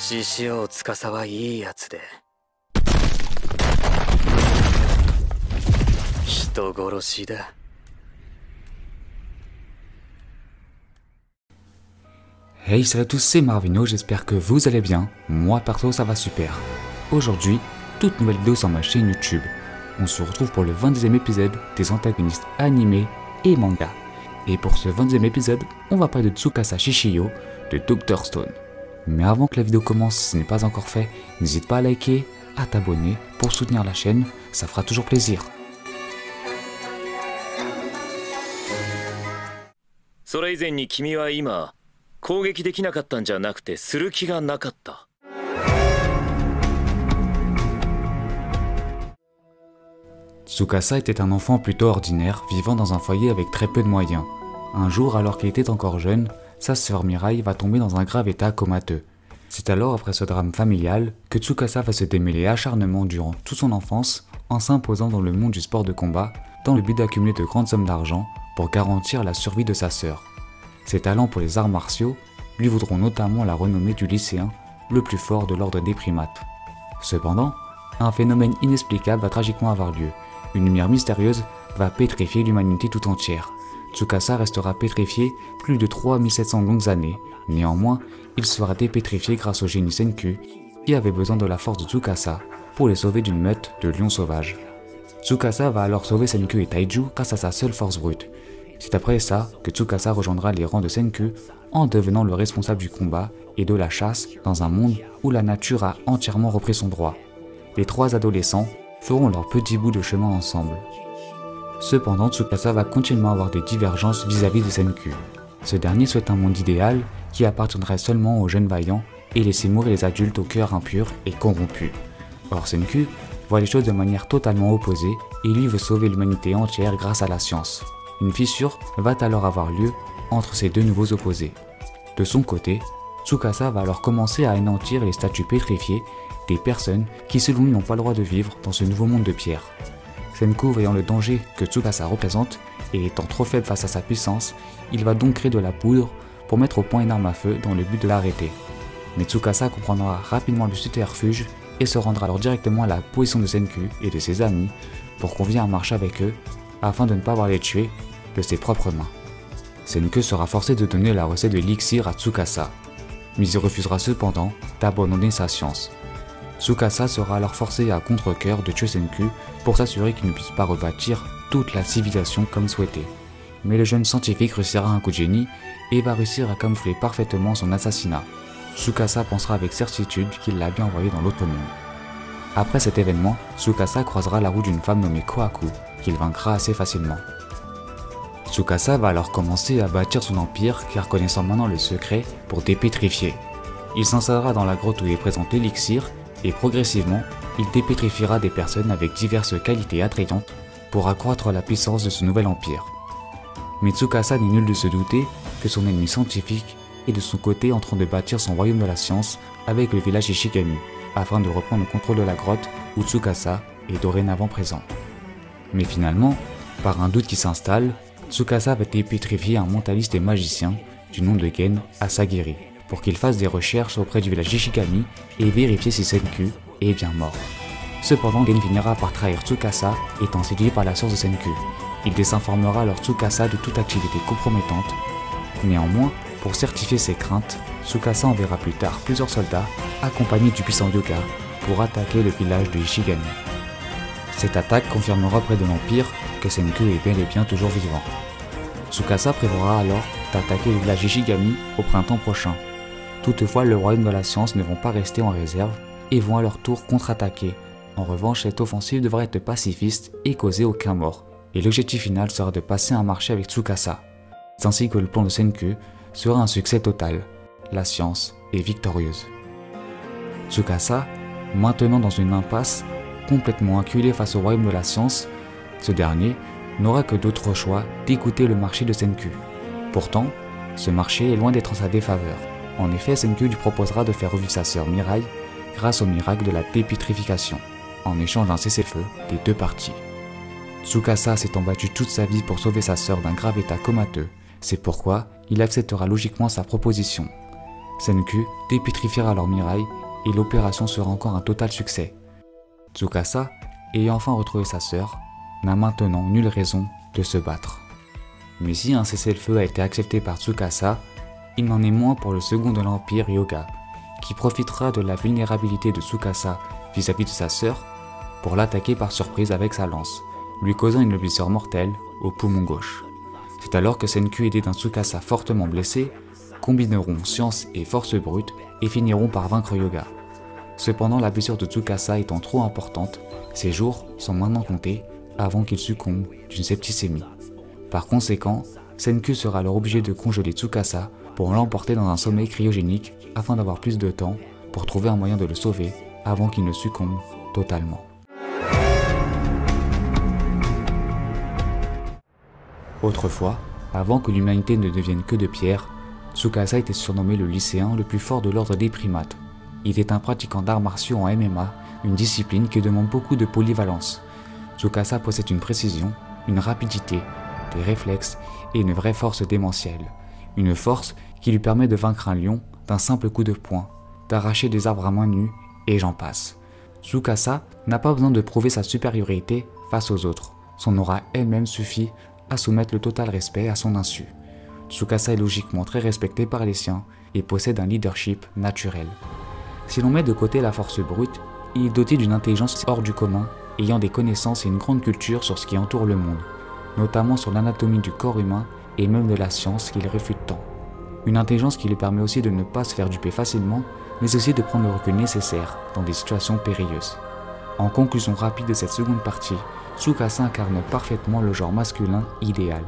獅子王司はいいやつで人殺しだ。Hey, salut à tous, c'est Marvino, j'espère que vous allez bien. Moi perso ça va super. Aujourd'hui, toute nouvelle vidéo sur ma chaîne YouTube. On se retrouve pour le 22e épisode des antagonistes animés et manga. Et pour ce 22e épisode, on va parler de Tsukasa Shishiyo de Dr Stone. Mais avant que la vidéo commence, si ce n'est pas encore fait, n'hésite pas à liker, à t'abonner pour soutenir la chaîne, ça fera toujours plaisir. それ以前に君は今攻撃できなかったんじゃなくてする気がなかった。Tsukasa était un enfant plutôt ordinaire, vivant dans un foyer avec très peu de moyens. Un jour, alors qu'il était encore jeune, sa sœur Mirai va tomber dans un grave état comateux. C'est alors, après ce drame familial, que Tsukasa va se démêler acharnement durant toute son enfance en s'imposant dans le monde du sport de combat dans le but d'accumuler de grandes sommes d'argent pour garantir la survie de sa sœur. Ses talents pour les arts martiaux lui vaudront notamment la renommée du lycéen le plus fort de l'ordre des primates. Cependant, un phénomène inexplicable va tragiquement avoir lieu. Une lumière mystérieuse va pétrifier l'humanité tout entière. Tsukasa restera pétrifié plus de 3700 longues années. Néanmoins, il sera dépétrifié grâce au génie Senku, qui avait besoin de la force de Tsukasa pour les sauver d'une meute de lions sauvages. Tsukasa va alors sauver Senku et Taiju grâce à sa seule force brute. C'est après ça que Tsukasa rejoindra les rangs de Senku en devenant le responsable du combat et de la chasse dans un monde où la nature a entièrement repris son droit. Les trois adolescents feront leur petit bout de chemin ensemble. Cependant, Tsukasa va continuellement avoir des divergences vis-à-vis de Senku. Ce dernier souhaite un monde idéal qui appartiendrait seulement aux jeunes vaillants et laisser mourir les adultes au cœur impur et corrompu. Or Senku voit les choses de manière totalement opposée et lui veut sauver l'humanité entière grâce à la science. Une fissure va alors avoir lieu entre ces deux nouveaux opposés. De son côté, Tsukasa va alors commencer à anéantir les statues pétrifiées des personnes qui selon lui n'ont pas le droit de vivre dans ce nouveau monde de pierre. Senku, voyant le danger que Tsukasa représente et étant trop faible face à sa puissance, il va donc créer de la poudre pour mettre au point une arme à feu dans le but de l'arrêter. Mais Tsukasa comprendra rapidement le subterfuge et se rendra alors directement à la position de Senku et de ses amis pour convier à marcher avec eux afin de ne pas voir les tuer de ses propres mains. Senku sera forcé de donner la recette de l'élixir à Tsukasa, mais il refusera cependant d'abandonner sa science. Tsukasa sera alors forcé à contre-cœur de tuer Senku pour s'assurer qu'il ne puisse pas rebâtir toute la civilisation comme souhaité. Mais le jeune scientifique réussira un coup de génie et va réussir à camoufler parfaitement son assassinat. Tsukasa pensera avec certitude qu'il l'a bien envoyé dans l'autre monde. Après cet événement, Tsukasa croisera la route d'une femme nommée Kohaku, qu'il vaincra assez facilement. Tsukasa va alors commencer à bâtir son empire car connaissant maintenant le secret pour dépétrifier. Il s'installera dans la grotte où est présent l'élixir et progressivement, il dépétrifiera des personnes avec diverses qualités attrayantes pour accroître la puissance de ce nouvel empire. Mais Tsukasa n'est nul de se douter que son ennemi scientifique est de son côté en train de bâtir son royaume de la science avec le village Ishigami, afin de reprendre le contrôle de la grotte où Tsukasa est dorénavant présent. Mais finalement, par un doute qui s'installe, Tsukasa va dépétrifier un mentaliste et magicien du nom de Gen Asagiri pour qu'il fasse des recherches auprès du village Ishigami et vérifier si Senku est bien mort. Cependant, Gen finira par trahir Tsukasa étant séduit par la science de Senku. Il désinformera alors Tsukasa de toute activité compromettante. Néanmoins, pour certifier ses craintes, Tsukasa enverra plus tard plusieurs soldats accompagnés du puissant Yoga pour attaquer le village de Ishigami. Cette attaque confirmera auprès de l'Empire que Senku est bel et bien toujours vivant. Tsukasa prévoira alors d'attaquer le village Ishigami au printemps prochain. Toutefois, le royaume de la science ne vont pas rester en réserve et vont à leur tour contre-attaquer. En revanche, cette offensive devra être pacifiste et causer aucun mort. Et l'objectif final sera de passer un marché avec Tsukasa. Ainsi que le plan de Senku sera un succès total. La science est victorieuse. Tsukasa, maintenant dans une impasse, complètement acculé face au royaume de la science, ce dernier n'aura que d'autres choix d'écouter le marché de Senku. Pourtant, ce marché est loin d'être en sa défaveur. En effet, Senku lui proposera de faire revivre sa sœur Mirai grâce au miracle de la dépétrification, en échange d'un cessez-le-feu des deux parties. Tsukasa s'étant battu toute sa vie pour sauver sa sœur d'un grave état comateux, c'est pourquoi il acceptera logiquement sa proposition. Senku dépétrifiera alors Mirai et l'opération sera encore un total succès. Tsukasa, ayant enfin retrouvé sa sœur, n'a maintenant nulle raison de se battre. Mais si un cessez-le-feu a été accepté par Tsukasa, il n'en est moins pour le second de l'Empire Hyuga, qui profitera de la vulnérabilité de Tsukasa vis-à-vis de sa sœur pour l'attaquer par surprise avec sa lance, lui causant une blessure mortelle au poumon gauche. C'est alors que Senku, aidé d'un Tsukasa fortement blessé, combineront science et force brute et finiront par vaincre Hyuga. Cependant, la blessure de Tsukasa étant trop importante, ses jours sont maintenant comptés avant qu'il succombe d'une septicémie. Par conséquent, Senku sera alors obligé de congeler Tsukasa pour l'emporter dans un sommeil cryogénique afin d'avoir plus de temps pour trouver un moyen de le sauver avant qu'il ne succombe totalement. Autrefois, avant que l'humanité ne devienne que de pierre, Tsukasa était surnommé le lycéen le plus fort de l'ordre des primates. Il était un pratiquant d'arts martiaux en MMA, une discipline qui demande beaucoup de polyvalence. Tsukasa possède une précision, une rapidité, des réflexes et une vraie force démentielle. Une force qui lui permet de vaincre un lion d'un simple coup de poing, d'arracher des arbres à main nue, et j'en passe. Tsukasa n'a pas besoin de prouver sa supériorité face aux autres. Son aura elle-même suffit à soumettre le total respect à son insu. Tsukasa est logiquement très respecté par les siens et possède un leadership naturel. Si l'on met de côté la force brute, il est doté d'une intelligence hors du commun, ayant des connaissances et une grande culture sur ce qui entoure le monde, notamment sur l'anatomie du corps humain et même de la science qu'il réfute tant. Une intelligence qui lui permet aussi de ne pas se faire duper facilement, mais aussi de prendre le recul nécessaire dans des situations périlleuses. En conclusion rapide de cette seconde partie, Tsukasa incarne parfaitement le genre masculin idéal.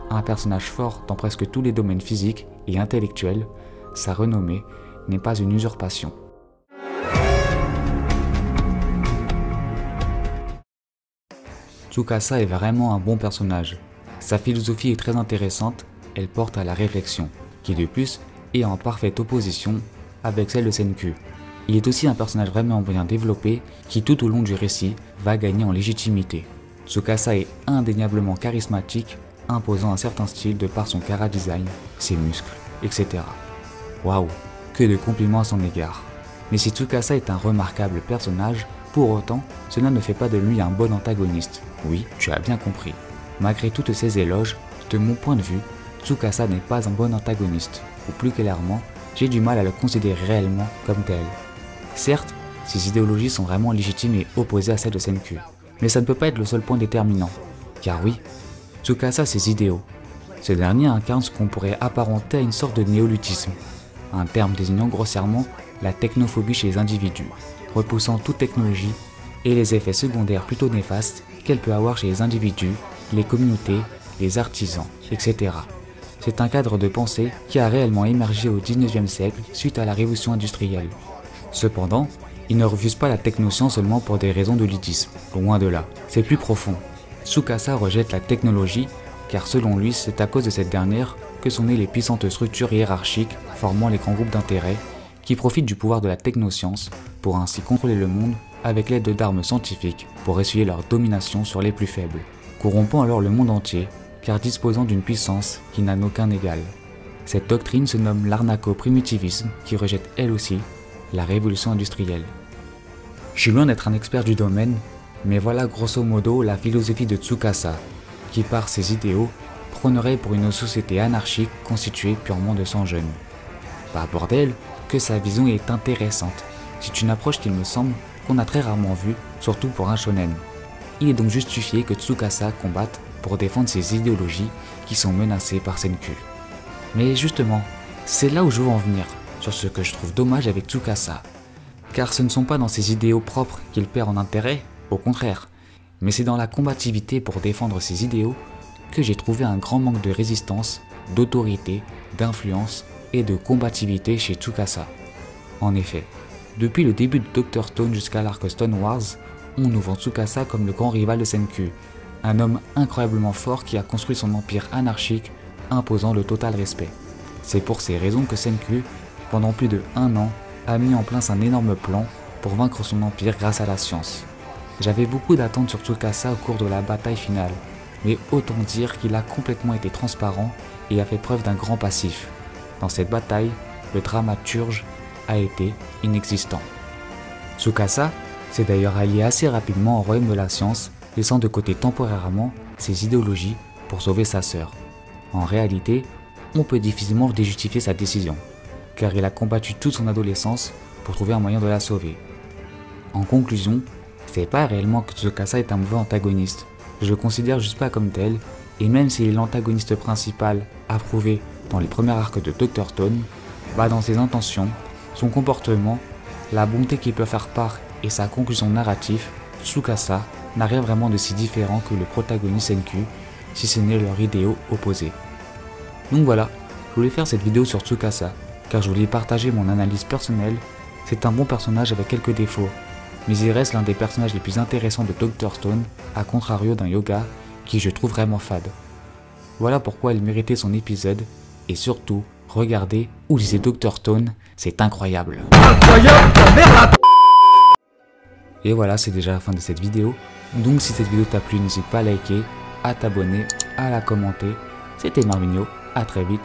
Un personnage fort dans presque tous les domaines physiques et intellectuels, sa renommée n'est pas une usurpation. Tsukasa est vraiment un bon personnage. Sa philosophie est très intéressante, elle porte à la réflexion, qui de plus est en parfaite opposition avec celle de Senku. Il est aussi un personnage vraiment bien développé qui tout au long du récit va gagner en légitimité. Tsukasa est indéniablement charismatique, imposant un certain style de par son chara-design, ses muscles, etc. Waouh, que de compliments à son égard. Mais si Tsukasa est un remarquable personnage, pour autant, cela ne fait pas de lui un bon antagoniste. Oui, tu as bien compris. Malgré toutes ces éloges, de mon point de vue, Tsukasa n'est pas un bon antagoniste, ou plus clairement, j'ai du mal à le considérer réellement comme tel. Certes, ses idéologies sont vraiment légitimes et opposées à celles de Senku, mais ça ne peut pas être le seul point déterminant. Car oui, Tsukasa a ses idéaux. Ce dernier incarne ce qu'on pourrait apparenter à une sorte de néoluddisme, un terme désignant grossièrement la technophobie chez les individus, repoussant toute technologie et les effets secondaires plutôt néfastes qu'elle peut avoir chez les individus, les communautés, les artisans, etc. C'est un cadre de pensée qui a réellement émergé au XIXe siècle suite à la révolution industrielle. Cependant, il ne refuse pas la technoscience seulement pour des raisons de ludisme, loin de là, c'est plus profond. Tsukasa rejette la technologie car selon lui c'est à cause de cette dernière que sont nées les puissantes structures hiérarchiques formant les grands groupes d'intérêt qui profitent du pouvoir de la technoscience pour ainsi contrôler le monde avec l'aide d'armes scientifiques pour essuyer leur domination sur les plus faibles, corrompant alors le monde entier car disposant d'une puissance qui n'a aucun égal. Cette doctrine se nomme l'arnaco-primitivisme qui rejette elle aussi la révolution industrielle. Je suis loin d'être un expert du domaine, mais voilà grosso modo la philosophie de Tsukasa, qui par ses idéaux prônerait pour une société anarchique constituée purement de sang jeunes. Pas bordel que sa vision est intéressante, c'est une approche qu'il me semble qu'on a très rarement vue, surtout pour un shonen. Il est donc justifié que Tsukasa combatte pour défendre ses idéologies qui sont menacées par Senku. Mais justement, c'est là où je veux en venir, sur ce que je trouve dommage avec Tsukasa. Car ce ne sont pas dans ses idéaux propres qu'il perd en intérêt, au contraire, mais c'est dans la combativité pour défendre ses idéaux que j'ai trouvé un grand manque de résistance, d'autorité, d'influence et de combativité chez Tsukasa. En effet, depuis le début de Dr Stone jusqu'à l'arc Stone Wars, on nous vend Tsukasa comme le grand rival de Senku, un homme incroyablement fort qui a construit son empire anarchique, imposant le total respect. C'est pour ces raisons que Senku, pendant plus de 1 an, a mis en place un énorme plan pour vaincre son empire grâce à la science. J'avais beaucoup d'attentes sur Tsukasa au cours de la bataille finale, mais autant dire qu'il a complètement été transparent et a fait preuve d'un grand passif. Dans cette bataille, le dramaturge a été inexistant. Tsukasa s'est d'ailleurs allié assez rapidement au royaume de la science, laissant de côté temporairement ses idéologies pour sauver sa sœur. En réalité, on peut difficilement déjustifier sa décision, car il a combattu toute son adolescence pour trouver un moyen de la sauver. En conclusion, c'est pas réellement que Tsukasa est un mauvais antagoniste, je le considère juste pas comme tel, et même s'il est l'antagoniste principal approuvé dans les premiers arcs de Dr. Stone, dans ses intentions, son comportement, la bonté qu'il peut faire part et sa conclusion narrative, Tsukasa n'a rien vraiment de si différent que le protagoniste Senku, si ce n'est leurs idéaux opposés. Donc voilà, je voulais faire cette vidéo sur Tsukasa, car je voulais partager mon analyse personnelle. C'est un bon personnage avec quelques défauts, mais il reste l'un des personnages les plus intéressants de Dr. Stone, à contrario d'un Yoga qui je trouve vraiment fade. Voilà pourquoi il méritait son épisode, et surtout, regardez ou lisez Dr. Stone, c'est incroyable. Incroyable, ta merde! Et voilà, c'est déjà la fin de cette vidéo. Donc si cette vidéo t'a plu, n'hésite pas à liker, à t'abonner, à la commenter. C'était Marvinho, à très vite.